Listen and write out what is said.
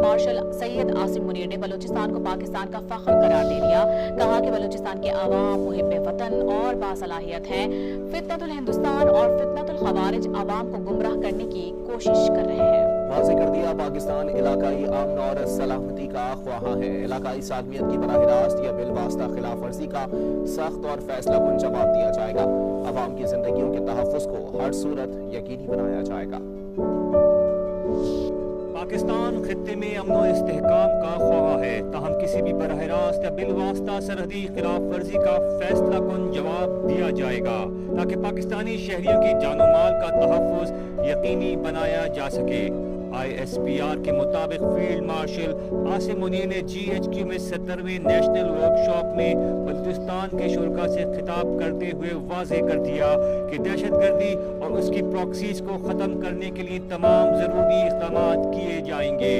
Martial Syed Asim Munir نے بلوچستان کو پاکستان کا فخر قرار دے دیا. کہا کہ بلوچستان کے عوام محب وطن اور باصلاحیت ہیں. فتنۃ الہندوستان اور فتنۃ الخوارج عوام کو گمراہ کرنے کی کوشش کر رہے ہیں. واضح کر دیا پاکستان علاقائی امن اور سلامتی کا خواہاں ہے. علاقائی سالمیت کی براہ راست یا بالواسطہ خلاف ورزی کا سخت اور فیصلہ کن جواب دیا جائے گا. عوام کی زندگیوں کے تحفظ کو ہر صورت یقینی بنایا جائے گا. پاکستان خطے میں امن و استحکام کا خواہاں ہے، تاہم کسی بھی براہ راست یا بالواسطہ سرحدی خلاف ورزی کا فیصلہ کن جواب دیا جائے گا تاکہ پاکستانی شہریوں کی جان و مال کا تحفظ یقینی بنایا جا سکے. ISPR کے مطابق فیلڈ مارشل عاصم منیر نے GHQ میں 70ویں نیشنل ورکشاپ میں بلوچستان کے شرکاء سے خطاب کرتے ہوئے واضح کر دیا کہ دہشت گردی اور اس کی پراکسیز کو ختم کرنے کے لیے تمام ضروری اقدامات کیے جائیں گے.